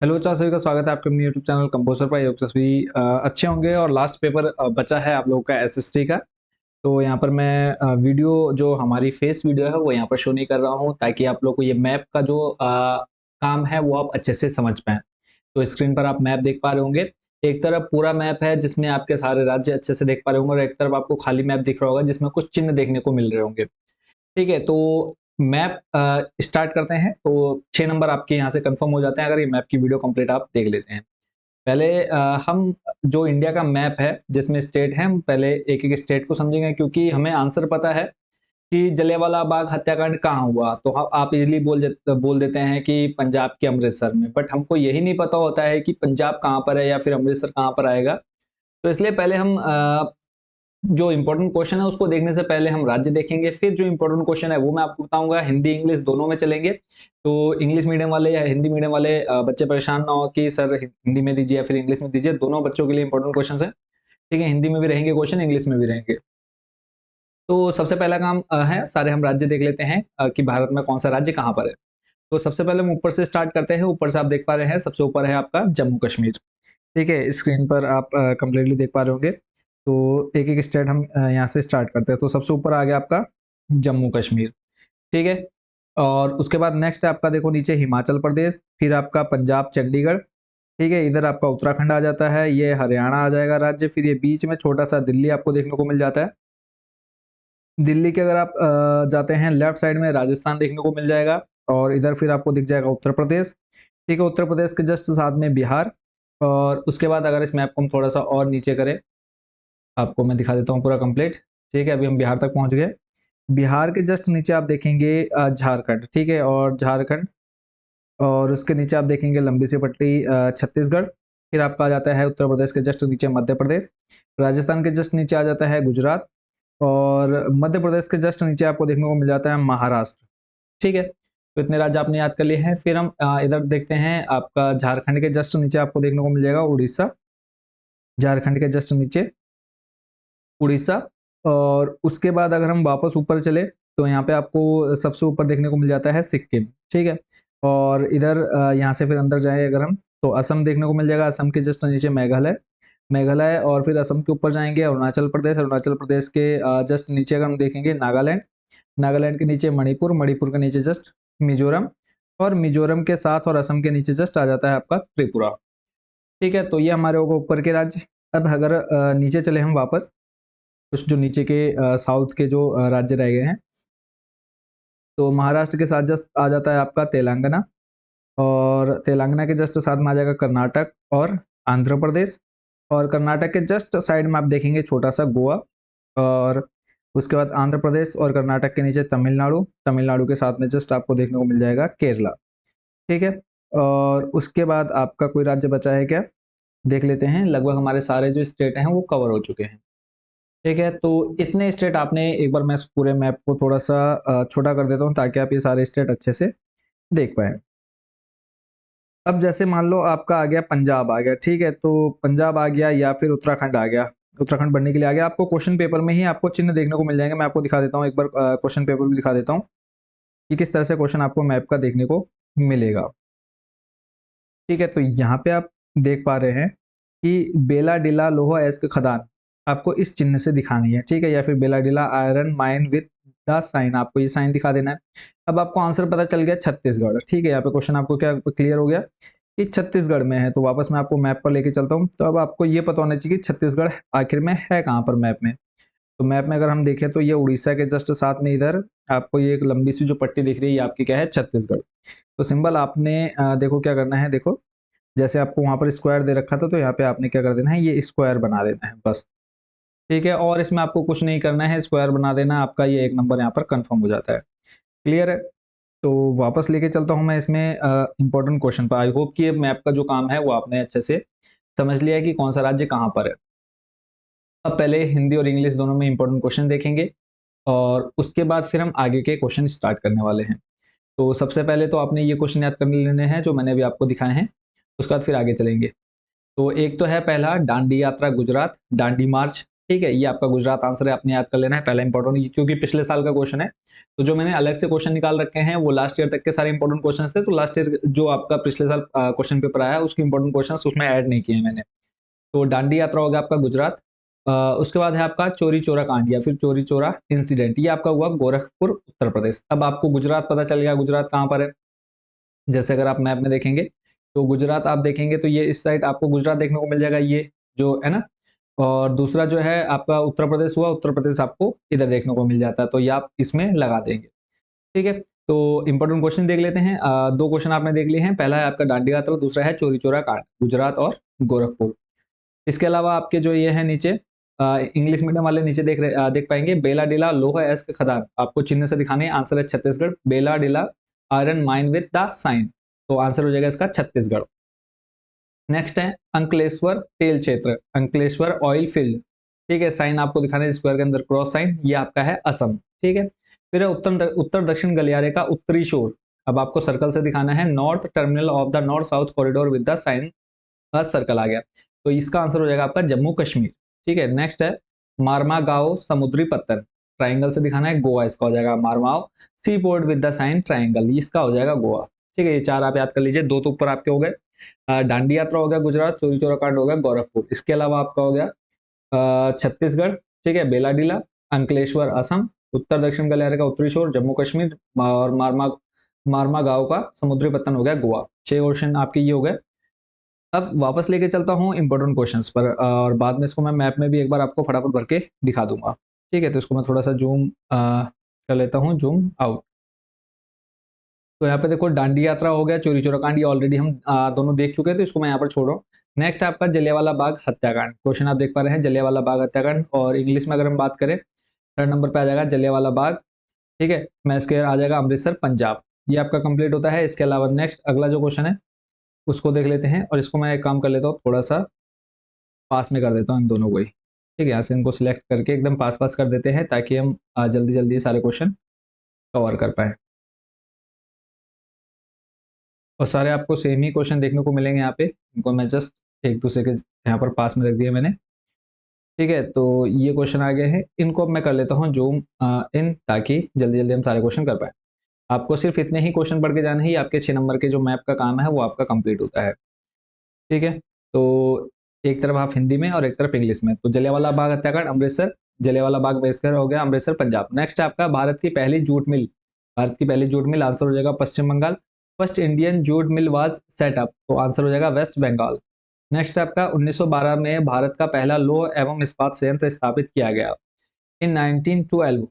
Hello चार सभी का स्वागत है आपके अपने यूट्यूब चैनल कंपोजर पर। योग सभी अच्छे होंगे और लास्ट पेपर बचा है आप लोगों का एसएसटी का। तो यहाँ पर मैं वीडियो जो हमारी फेस वीडियो है वो यहाँ पर शो नहीं कर रहा हूँ ताकि आप लोग को ये मैप का जो काम है वो आप अच्छे से समझ पाएं। तो स्क्रीन पर आप मैप देख पा रहे होंगे। एक तरफ पूरा मैप है जिसमें आपके सारे राज्य अच्छे से देख पा रहे होंगे और एक तरफ आपको खाली मैप दिख रहा होगा जिसमें कुछ चिन्ह देखने को मिल रहे होंगे। ठीक है, तो मैप स्टार्ट करते हैं। तो 6 नंबर आपके यहाँ से कंफर्म हो जाते हैं अगर ये मैप की वीडियो कंप्लीट आप देख लेते हैं। पहले हम जो इंडिया का मैप है जिसमें स्टेट है, हम पहले एक-एक स्टेट को समझेंगे क्योंकि हमें आंसर पता है कि जलियांवाला बाग हत्याकांड कहाँ हुआ। तो ह आप इज़िली बोल देते हैं कि पंजाब के अमृतसर में, बट हमको यही नहीं पता होता है कि पंजाब कहाँ पर है या फिर अमृतसर कहाँ पर आएगा। तो इसलिए पहले हम जो इम्पोर्टेंट क्वेश्चन है उसको देखने से पहले हम राज्य देखेंगे, फिर जो इम्पोर्टेंट क्वेश्चन है वो मैं आपको बताऊंगा। हिंदी इंग्लिश दोनों में चलेंगे। तो इंग्लिश मीडियम वाले या हिंदी मीडियम वाले बच्चे परेशान ना हो कि सर हिंदी में दीजिए या फिर इंग्लिश में दीजिए, दोनों बच्चों के लिए इंपॉर्टेंट क्वेश्चन है। ठीक है, हिंदी में भी रहेंगे क्वेश्चन, इंग्लिश में भी रहेंगे। तो सबसे पहला काम है, सारे हम राज्य देख लेते हैं कि भारत में कौन सा राज्य कहाँ पर है। तो सबसे पहले हम ऊपर से स्टार्ट करते हैं। ऊपर से आप देख पा रहे हैं सबसे ऊपर है आपका जम्मू कश्मीर। ठीक है, स्क्रीन पर आप कंप्लीटली देख पा रहे होंगे। तो एक-एक स्टेट हम यहाँ से स्टार्ट करते हैं। तो सबसे ऊपर आ गया आपका जम्मू कश्मीर। ठीक है, और उसके बाद नेक्स्ट है आपका, देखो नीचे हिमाचल प्रदेश, फिर आपका पंजाब चंडीगढ़। ठीक है, इधर आपका उत्तराखंड आ जाता है, ये हरियाणा आ जाएगा राज्य, फिर ये बीच में छोटा सा दिल्ली आपको देखने को मिल जाता है। दिल्ली के अगर आप जाते हैं लेफ्ट साइड में राजस्थान देखने को मिल जाएगा और इधर फिर आपको दिख जाएगा उत्तर प्रदेश। ठीक है, उत्तर प्रदेश के जस्ट साथ में बिहार। और उसके बाद अगर इस मैप को हम थोड़ा सा और नीचे करें, आपको मैं दिखा देता हूँ पूरा कंप्लीट। ठीक है, अभी हम बिहार तक पहुंच गए। बिहार के जस्ट नीचे आप देखेंगे झारखंड। ठीक है, और झारखंड और उसके नीचे आप देखेंगे लंबी सी पट्टी छत्तीसगढ़। फिर आपका आ जाता है उत्तर प्रदेश के जस्ट नीचे मध्य प्रदेश। राजस्थान के जस्ट नीचे आ जाता है गुजरात। और मध्य प्रदेश के जस्ट नीचे आपको देखने को मिल जाता है महाराष्ट्र। ठीक है, तो इतने राज्य आपने याद कर लिए हैं। फिर हम इधर देखते हैं, आपका झारखंड के जस्ट नीचे आपको देखने को मिल जाएगा उड़ीसा। झारखंड के जस्ट नीचे उड़ीसा। और उसके बाद अगर हम वापस ऊपर चले तो यहाँ पे आपको सबसे ऊपर देखने को मिल जाता है सिक्किम। ठीक है, और इधर यहाँ से फिर अंदर जाए अगर हम तो असम देखने को मिल जाएगा। असम के जस्ट नीचे मेघालय। मेघालय और फिर असम के ऊपर जाएंगे अरुणाचल प्रदेश। अरुणाचल प्रदेश के जस्ट नीचे अगर हम देखेंगे नागालैंड। नागालैंड के नीचे मणिपुर। मणिपुर के नीचे जस्ट मिजोरम। और मिजोरम के साथ और असम के नीचे जस्ट आ जाता है आपका त्रिपुरा। ठीक है, तो ये हमारे होगा ऊपर के राज्य। अब अगर नीचे चले हम वापस, कुछ जो नीचे के साउथ के जो राज्य रह गए हैं, तो महाराष्ट्र के साथ जस्ट आ जाता है आपका तेलंगाना। और तेलंगाना के जस्ट साथ में आ जाएगा कर्नाटक और आंध्र प्रदेश। और कर्नाटक के जस्ट साइड में आप देखेंगे छोटा सा गोवा। और उसके बाद आंध्र प्रदेश और कर्नाटक के नीचे तमिलनाडु। तमिलनाडु के साथ में जस्ट आपको देखने को मिल जाएगा केरला। ठीक है, और उसके बाद आपका कोई राज्य बचा है क्या, देख लेते हैं। लगभग हमारे सारे जो स्टेट हैं वो कवर हो चुके हैं। ठीक है, तो इतने स्टेट आपने, एक बार मैं इस पूरे मैप को थोड़ा सा छोटा कर देता हूँ ताकि आप ये सारे स्टेट अच्छे से देख पाएँ। अब जैसे मान लो आपका आ गया पंजाब आ गया। ठीक है, तो पंजाब आ गया या फिर उत्तराखंड आ गया। उत्तराखंड बनने के लिए आ गया। आपको क्वेश्चन पेपर में ही आपको चिन्ह देखने को मिल जाएंगे। मैं आपको दिखा देता हूँ एक बार, क्वेश्चन पेपर भी दिखा देता हूँ कि किस तरह से क्वेश्चन आपको मैप का देखने को मिलेगा। ठीक है, तो यहाँ पे आप देख पा रहे हैं कि बेला डिला लोहा एस्क खदान आपको इस चिन्ह से दिखानी है। ठीक है, या फिर Bailadila iron mine with the sign, आपको ये साइन दिखा देना है। अब आपको आंसर पता चल गया छत्तीसगढ़। ठीक है, यहाँ पे क्वेश्चन आपको क्या क्लियर हो गया कि छत्तीसगढ़ में है। तो वापस मैं आपको मैप पर लेके चलता हूँ। तो अब आपको ये पता होना चाहिए कि छत्तीसगढ़ आखिर में है कहाँ पर मैप में। तो मैप में अगर हम देखें तो ये उड़ीसा के जस्ट साथ में इधर आपको ये एक लंबी सी जो पट्टी दिख रही है, ये आपकी क्या है, छत्तीसगढ़। तो सिंबल आपने देखो क्या करना है। देखो जैसे आपको वहां पर स्क्वायर दे रखा था तो यहाँ पे आपने क्या कर देना है, ये स्क्वायर बना देना है बस। ठीक है, और इसमें आपको कुछ नहीं करना है, स्क्वायर बना देना, आपका ये एक नंबर यहाँ पर कंफर्म हो जाता है। क्लियर है। तो वापस लेके चलता हूँ मैं इसमें इंपॉर्टेंट क्वेश्चन पर। आई होप कि ये मैप का जो काम है वो आपने अच्छे से समझ लिया है कि कौन सा राज्य कहाँ पर है। अब पहले हिंदी और इंग्लिश दोनों में इंपॉर्टेंट क्वेश्चन देखेंगे और उसके बाद फिर हम आगे के क्वेश्चन स्टार्ट करने वाले हैं। तो सबसे पहले तो आपने ये क्वेश्चन याद कर लेने हैं जो मैंने अभी आपको दिखाए हैं, उसके बाद फिर आगे चलेंगे। तो एक तो है पहला, डांडी यात्रा गुजरात, डांडी मार्च ठीक है, ये आपका गुजरात आंसर है, आपने याद कर लेना है पहला इंपॉर्टेंट, क्योंकि पिछले साल का क्वेश्चन है। तो जो मैंने अलग से क्वेश्चन निकाल रखे हैं वो लास्ट ईयर तक के सारे इंपॉर्टेंट क्वेश्चन थे, तो लास्ट ईयर जो आपका पिछले साल क्वेश्चन पेपर आया उसके इंपॉर्टेंट क्वेश्चन उसमें ऐड नहीं किए मैंने। तो दांडी यात्रा हो गया आपका गुजरात। उसके बाद है आपका चोरी चोरा कांड या फिर चोरी चोरा इंसिडेंट, ये आपका हुआ गोरखपुर उत्तर प्रदेश। अब आपको गुजरात पता चल गया, गुजरात कहाँ पर है। जैसे अगर आप मैप में देखेंगे तो गुजरात आप देखेंगे तो ये इस साइड आपको गुजरात देखने को मिल जाएगा, ये जो है ना। और दूसरा जो है आपका उत्तर प्रदेश हुआ, उत्तर प्रदेश आपको इधर देखने को मिल जाता है, तो ये आप इसमें लगा देंगे। ठीक है, तो इंपॉर्टेंट क्वेश्चन देख लेते हैं। दो क्वेश्चन आपने देख लिए हैं, पहला है आपका दांडी यात्रा, दूसरा है चोरी चोरा कांड, गुजरात और गोरखपुर। इसके अलावा आपके जो ये है नीचे इंग्लिश मीडियम वाले नीचे देख पाएंगे, बेला डिला लोह एस्क खदान, आपको चिन्ह से दिखाने हैं। आंसर है Chhattisgarh, Bailadila iron mine with the sign, तो आंसर हो जाएगा इसका छत्तीसगढ़। नेक्स्ट है अंकलेश्वर तेल क्षेत्र, अंकलेश्वर ऑयल फील्ड, ठीक है, साइन आपको दिखाना है स्क्वायर के अंदर क्रॉस साइन, ये आपका है असम। ठीक है, फिर है उत्तर दक्षिण गलियारे का उत्तरी शोर, अब आपको सर्कल से दिखाना है north terminal of the north south corridor with the sign circle आ गया, तो इसका आंसर हो जाएगा आपका जम्मू कश्मीर। ठीक है, नेक्स्ट है मारमा गांव समुद्री पत्तन, ट्राइंगल से दिखाना है गोवा, इसका हो जाएगा Marmagao sea port with the sign triangle, इसका हो जाएगा गोवा। ठीक है, ये चार आप याद कर लीजिए, दो तो ऊपर आपके हो गए। दांडी यात्रा हो गया गुजरात, चोरी चोरा कांड हो गया गोरखपुर, इसके अलावा आपका हो गया छत्तीसगढ़, ठीक है, बेलाडीला, अंकलेश्वर असम, उत्तर दक्षिण गलियारे का उत्तरी शोर जम्मू कश्मीर, और मारमा मारमा गांव का समुद्री पत्तन हो गया गोवा। 6 क्वेश्चन आपके ये हो गए। अब वापस लेके चलता हूँ इंपॉर्टेंट क्वेश्चंस पर, और बाद में इसको मैं मैप में भी एक बार आपको फटाफट भर के दिखा दूंगा। ठीक है, तो इसको मैं थोड़ा सा जूम कर लेता हूँ, जूम आउट। तो यहाँ पे देखो दांडी यात्रा हो गया, चोरी चोरा कांड, ये ऑलरेडी हम दोनों देख चुके हैं, तो इसको मैं यहाँ पर छोड़ रहा हूँ। नेक्स्ट आपका जलियांवाला बाग हत्याकांड, क्वेश्चन आप देख पा रहे हैं जलियांवाला बाग हत्याकांड, और इंग्लिश में अगर हम बात करें थर्ड नंबर पे आ जाएगा जलियांवाला बाग। ठीक है, मैस्केयर आ जाएगा अमृतसर पंजाब, ये आपका कंप्लीट होता है। इसके अलावा नेक्स्ट अगला जो क्वेश्चन है उसको देख लेते हैं, और इसको मैं एक काम कर लेता हूँ, थोड़ा सा पास में कर देता हूँ इन दोनों को ही। ठीक है, यहाँ से इनको सिलेक्ट करके एकदम पास पास कर देते हैं, ताकि हम जल्दी जल्दी सारे क्वेश्चन कवर कर पाए, और सारे आपको सेम ही क्वेश्चन देखने को मिलेंगे यहाँ पे। इनको मैं जस्ट एक दूसरे के यहाँ पर पास में रख दिया मैंने। ठीक है, तो ये क्वेश्चन आ गए हैं, इनको अब मैं कर लेता हूँ जूम इन, ताकि जल्दी जल्दी हम सारे क्वेश्चन कर पाए। आपको सिर्फ इतने ही क्वेश्चन पढ़ के जाना ही, आपके 6 नंबर के जो मैप का काम है वो आपका कंप्लीट होता है। ठीक है, तो एक तरफ आप हिंदी में और एक तरफ इंग्लिश में। तो जलियांवाला बाग हत्याकांड अमृतसर, जलियांवाला बाग मैसेकर हो गया अमृतसर पंजाब। नेक्स्ट है आपका भारत की पहली जूट मिल, भारत की पहली जूट मिल, आंसर हो जाएगा Paschim Bengal. First Indian jute mill was set up, तो आंसर हो जाएगा वेस्ट बंगाल। नेक्स्ट आपका 1912 में भारत का पहला लौह एवं इस्पात संयंत्र स्थापित किया गया। इन 1912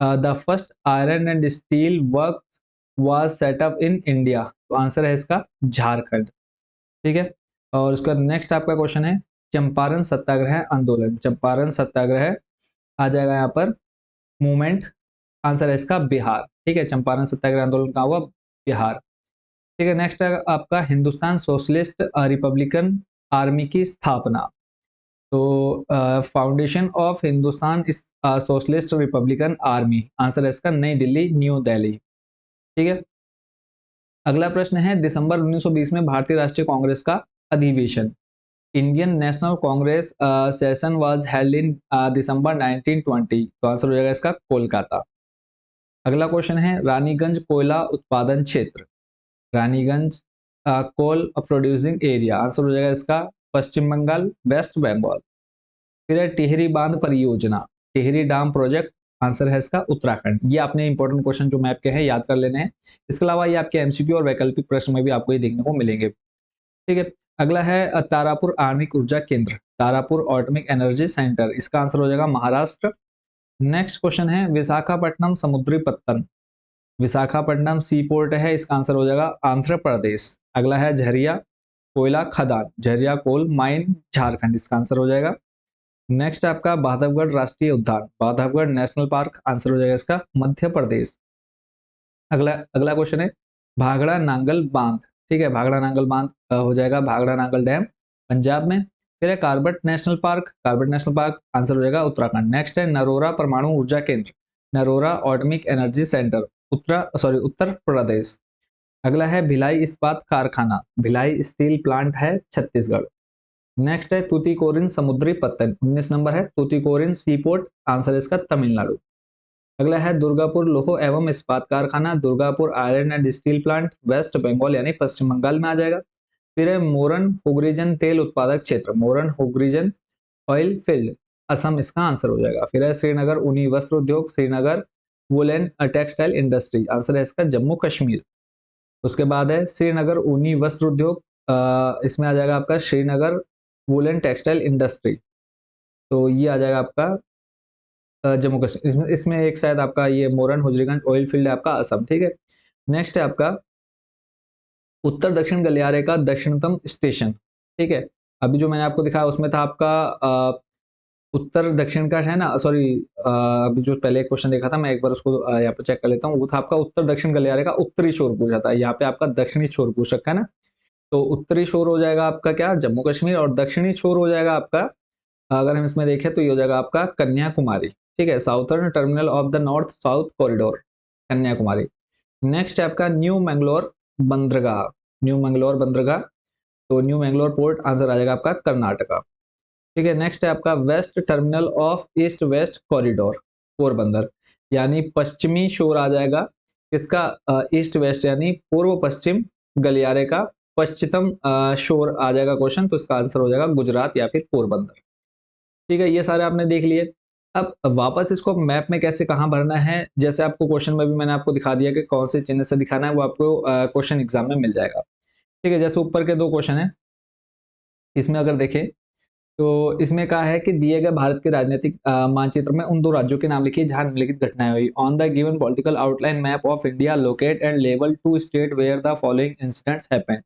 the first iron and steel work was setup in India, तो आंसर है इसका झारखंड। ठीक है, और उसका नेक्स्ट आपका क्वेश्चन है चंपारण सत्याग्रह आंदोलन, चंपारण सत्याग्रह आ जाएगा यहाँ पर मूवमेंट, आंसर है इसका बिहार। ठीक है, चंपारण सत्याग्रह आंदोलन कहाँ हुआ, बिहार। ठीक है, नेक्स्ट है आपका हिंदुस्तान सोशलिस्ट रिपब्लिकन आर्मी की स्थापना, तो foundation of Hindustan socialist Republican army, answer है इसका नई दिल्ली, न्यू दिल्ली। ठीक है, अगला प्रश्न है दिसंबर 1920 में भारतीय राष्ट्रीय कांग्रेस का अधिवेशन, Indian National Congress session was held in December 1920, तो आंसर हो जाएगा इसका कोलकाता। अगला क्वेश्चन है रानीगंज कोयला उत्पादन क्षेत्र, Raniganj coal producing area, answer हो जाएगा इसका पश्चिम बंगाल, वेस्ट बंगाल। फिर है टिहरी बांध परियोजना, टिहरी डैम प्रोजेक्ट, आंसर है इसका उत्तराखंड। ये आपने इंपॉर्टेंट क्वेश्चन जो मैप के हैं याद कर लेने हैं। इसके अलावा ये आपके एमसीक्यू और वैकल्पिक प्रश्न में भी आपको ये देखने को मिलेंगे। ठीक है, अगला है तारापुर आणविक ऊर्जा केंद्र, तारापुर ऑटोमिक एनर्जी सेंटर, इसका आंसर हो जाएगा महाराष्ट्र। नेक्स्ट क्वेश्चन है विशाखापट्टनम समुद्री पत्तन, विशाखापट्टनम सी पोर्ट है, इसका आंसर हो जाएगा आंध्र प्रदेश। अगला है झरिया कोयला खदान, झरिया कोल माइन झारखंड, इसका आंसर हो जाएगा। नेक्स्ट आपका बांधवगढ़ राष्ट्रीय उद्यान, बांधवगढ़ नेशनल पार्क, आंसर हो जाएगा इसका मध्य प्रदेश। अगला अगला क्वेश्चन है भाखड़ा नांगल बांध, ठीक है, भाखड़ा नांगल बांध हो जाएगा भाखड़ा नांगल डैम पंजाब में। फिर है Corbett national park, Corbett national park, answer हो जाएगा उत्तराखंड। नेक्स्ट है नरोरा परमाणु ऊर्जा केंद्र, Narora atomic energy centre, Uttar Pradesh. अगला है भिलाई इस्पात कारखाना, भिलाई स्टील प्लांट है छत्तीसगढ़। नेक्स्ट है तूतीकोरिन समुद्री पत्तन, 19 नंबर है तूतीकोरिन सी पोर्ट, आंसर इसका तमिलनाडु। अगला है दुर्गापुर लोह एवं इस्पात कारखाना, Durgapur iron and steel plant, west Bengal यानी पश्चिम बंगाल में आ जाएगा। फिर है मोरन हुगरीजन तेल उत्पादक क्षेत्र, मोरन हुगरीजन ऑयल फील्ड, असम इसका आंसर हो जाएगा। फिर है श्रीनगर ऊनी वस्त्र उद्योग, Srinagar woollen textile industry, answer है इसका जम्मू कश्मीर। उसके बाद है श्रीनगर ऊनी वस्त्र उद्योग, इसमें आ जाएगा आपका श्रीनगर वुलन टेक्सटाइल इंडस्ट्री, तो ये आ जाएगा आपका जम्मू कश्मीर। इसमें एक शायद आपका ये मोरन हुजरीगंज ऑयल फील्ड है आपका असम, ठीक है। नेक्स्ट है आपका उत्तर दक्षिण गलियारे का दक्षिणतम स्टेशन, ठीक है। अभी जो मैंने आपको दिखाया उसमें था आपका उत्तर दक्षिण का है ना, सॉरी अभी जो पहले क्वेश्चन देखा था मैं एक बार उसको यहाँ पे चेक कर लेता हूँ। वो था आपका उत्तर दक्षिण गलियारे का उत्तरी छोर पूछा था, यहाँ पे आपका दक्षिणी छोर पूछ रखा है ना। तो उत्तरी छोर हो जाएगा आपका क्या, जम्मू कश्मीर, और दक्षिणी छोर हो जाएगा आपका, अगर हम इसमें देखें तो ये हो जाएगा आपका कन्याकुमारी, ठीक है। Southern terminal of the north south corridor, Kanyakumari. Next है आपका न्यू मैंगलोर बंदरगाह, न्यू मैंगलोर बंदरगाह, तो न्यू मैंगलोर पोर्ट, आंसर आ जाएगा आपका कर्नाटका, ठीक है। नेक्स्ट है आपका west terminal of east west corridor, Porbandar, यानी पश्चिमी शोर आ जाएगा किसका, ईस्ट वेस्ट यानी पूर्व पश्चिम गलियारे का पश्चिमतम शोर आ जाएगा क्वेश्चन, तो इसका आंसर हो जाएगा गुजरात या फिर पोरबंदर, ठीक है। ये सारे आपने देख लिए। अब वापस इसको मैप में कैसे कहाँ भरना है, जैसे आपको क्वेश्चन में भी मैंने आपको दिखा दिया कि कौन से चिन्ह से दिखाना है, वो आपको क्वेश्चन एग्जाम में मिल जाएगा, ठीक है। जैसे ऊपर के दो क्वेश्चन है, इसमें अगर देखें तो इसमें कहा है कि दिए गए भारत के राजनीतिक मानचित्र में उन दो राज्यों के नाम लिखिए जहां निम्नलिखित घटनाएं हुई। On the given political outline map of India locate and label two state where the following incidents happened.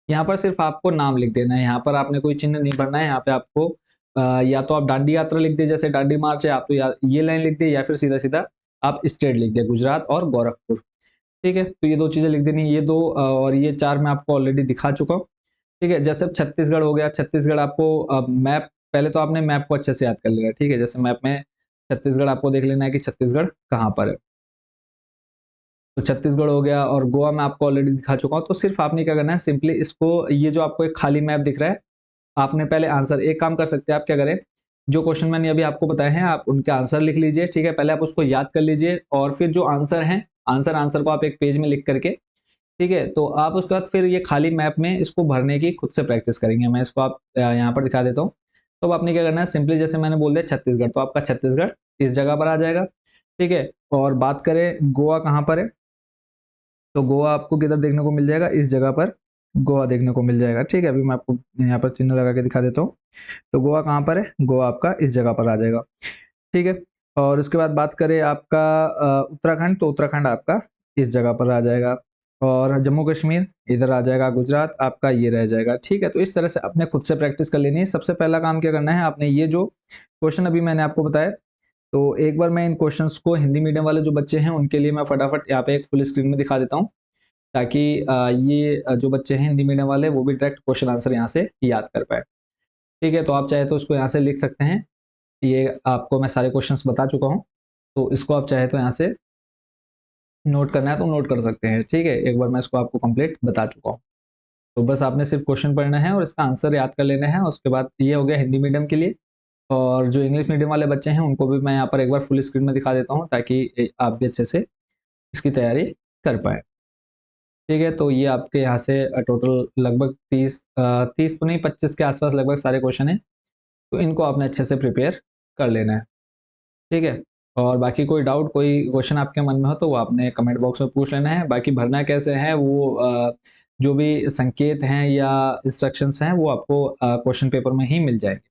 यहाँ पर सिर्फ आपको नाम लिख देना है, यहाँ पर आपने कोई चिन्ह नहीं भरना है। यहाँ पे आपको या तो आप डांडी यात्रा लिख दिए, जैसे डांडी मार्च है, आप तो ये लाइन लिख दिए, या फिर सीधा सीधा आप स्टेट लिख दिए, गुजरात और गोरखपुर, ठीक है। तो ये दो चीजें लिख देनी, ये दो और ये चार मैं आपको ऑलरेडी दिखा चुका हूँ, ठीक है। जैसे अब छत्तीसगढ़ हो गया, छत्तीसगढ़ आपको मैप, पहले तो आपने मैप को अच्छे से याद कर लेना है, ठीक है। जैसे मैप में छत्तीसगढ़ आपको देख लेना है कि छत्तीसगढ़ कहाँ पर है, तो छत्तीसगढ़ हो गया, और गोवा मैं आपको ऑलरेडी दिखा चुका हूँ। तो सिर्फ आपने क्या करना है, सिंपली इसको, ये जो आपको एक खाली मैप दिख रहा है, आपने पहले आंसर, एक काम कर सकते हैं आप, क्या करें, जो क्वेश्चन मैंने अभी आपको बताए हैं आप उनके आंसर लिख लीजिए, ठीक है। पहले आप उसको याद कर लीजिए, और फिर जो आंसर है, आंसर को आप एक पेज में लिख करके, ठीक है, तो आप उसके बाद फिर ये खाली मैप में इसको भरने की खुद से प्रैक्टिस करेंगे। मैं इसको आप यहाँ पर दिखा देता हूँ। तो आपने क्या करना है, सिंपली जैसे मैंने बोल दिया छत्तीसगढ़, तो आपका छत्तीसगढ़ इस जगह पर आ जाएगा, ठीक है। और बात करें गोवा कहाँ पर है, तो गोवा आपको किधर देखने को मिल जाएगा, इस जगह पर गोवा देखने को मिल जाएगा, ठीक है। अभी मैं आपको यहाँ पर चिन्ह लगा के दिखा देता हूँ। तो गोवा कहाँ पर है, गोवा आपका इस जगह पर आ जाएगा, ठीक है। और उसके बाद बात करें आपका उत्तराखंड, तो उत्तराखंड आपका इस जगह पर आ जाएगा, और जम्मू कश्मीर इधर आ जाएगा, गुजरात आपका ये रह जाएगा, ठीक है। तो इस तरह से आपने खुद से प्रैक्टिस कर लेनी है। सबसे पहला काम क्या करना है, आपने ये जो क्वेश्चन अभी मैंने आपको बताया, तो एक बार मैं इन क्वेश्चंस को हिंदी मीडियम वाले जो बच्चे हैं उनके लिए मैं फटाफट यहाँ पे एक फुल स्क्रीन में दिखा देता हूँ, ताकि ये जो बच्चे हैं हिंदी मीडियम वाले वो भी डायरेक्ट क्वेश्चन आंसर यहाँ से याद कर पाए, ठीक है। तो आप चाहे तो उसको यहाँ से लिख सकते हैं, ये आपको मैं सारे क्वेश्चंस बता चुका हूँ, तो इसको आप चाहे तो यहाँ से नोट करना है तो नोट कर सकते हैं, ठीक है। एक बार मैं इसको आपको कंप्लीट बता चुका हूँ, तो बस आपने सिर्फ क्वेश्चन पढ़ना है और इसका आंसर याद कर लेना है। उसके बाद ये हो गया हिंदी मीडियम के लिए, और जो इंग्लिश मीडियम वाले बच्चे हैं उनको भी मैं यहाँ पर एक बार फुल स्क्रीन में दिखा देता हूँ, ताकि आप भी अच्छे से इसकी तैयारी कर पाए, ठीक है। तो ये आपके यहाँ से टोटल लगभग 30 तो नहीं 25 के आसपास लगभग सारे क्वेश्चन हैं, तो इनको आपने अच्छे से प्रिपेयर कर लेना है, ठीक है। और बाकी कोई डाउट, कोई क्वेश्चन आपके मन में हो तो वो आपने कमेंट बॉक्स में पूछ लेना है। बाकी भरना कैसे है वो जो भी संकेत हैं या इंस्ट्रक्शंस हैं वो आपको क्वेश्चन पेपर में ही मिल जाएंगे,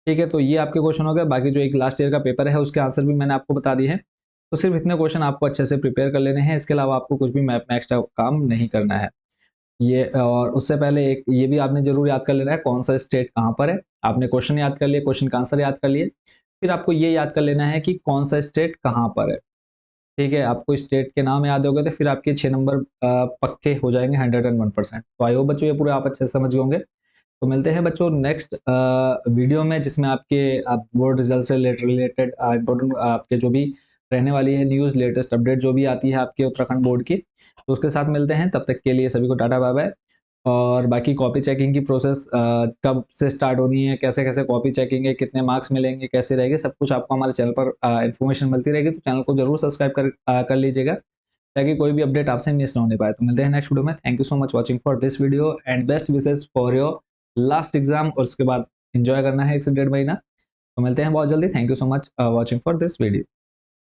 ठीक है। तो ये आपके क्वेश्चन हो गए। बाकी जो एक लास्ट ईयर का पेपर है उसके आंसर भी मैंने आपको बता दिए हैं, तो सिर्फ इतने क्वेश्चन आपको अच्छे से प्रिपेयर कर लेने हैं। इसके अलावा आपको कुछ भी मैथ में एक्स्ट्रा काम नहीं करना है ये। और उससे पहले एक ये भी आपने जरूर याद कर लेना है, कौन सा स्टेट कहाँ पर है। आपने क्वेश्चन याद कर लिए, क्वेश्चन का आंसर याद कर लिए, फिर आपको ये याद कर लेना है कि कौन सा स्टेट कहाँ पर है, ठीक है। आपको स्टेट के नाम याद हो गए तो फिर आपके 6 नंबर पक्के हो जाएंगे 101%। तो आई होप बच्चों ये पूरे आप अच्छे से समझ गए होंगे। तो मिलते हैं बच्चों नेक्स्ट वीडियो में, जिसमें आपके बोर्ड रिजल्ट से रिलेटेड इंपॉर्टेंट आपके जो भी रहने वाली है न्यूज़, लेटेस्ट अपडेट जो भी आती है आपके उत्तराखंड बोर्ड की, तो उसके साथ मिलते हैं। तब तक के लिए सभी को टाटा बाय बाय। और बाकी कॉपी चेकिंग की प्रोसेस कब से स्टार्ट होनी है, कैसे कैसे कॉपी चेकिंग है, कितने मार्क्स मिलेंगे, कैसे रहेंगे, सब कुछ आपको हमारे चैनल पर इन्फॉर्मेशन मिलती रहेगी। तो चैनल को जरूर सब्सक्राइब कर लीजिएगा ताकि कोई भी अपडेट आपसे मिस ना होने पाए। तो मिलते हैं नेक्स्ट वीडियो में। Thank you so much watching for this video and best wishes for your last exam. और उसके बाद इंजॉय करना है 1 से 1.5 महीना। तो मिलते हैं बहुत जल्दी। Thank you so much watching for this video.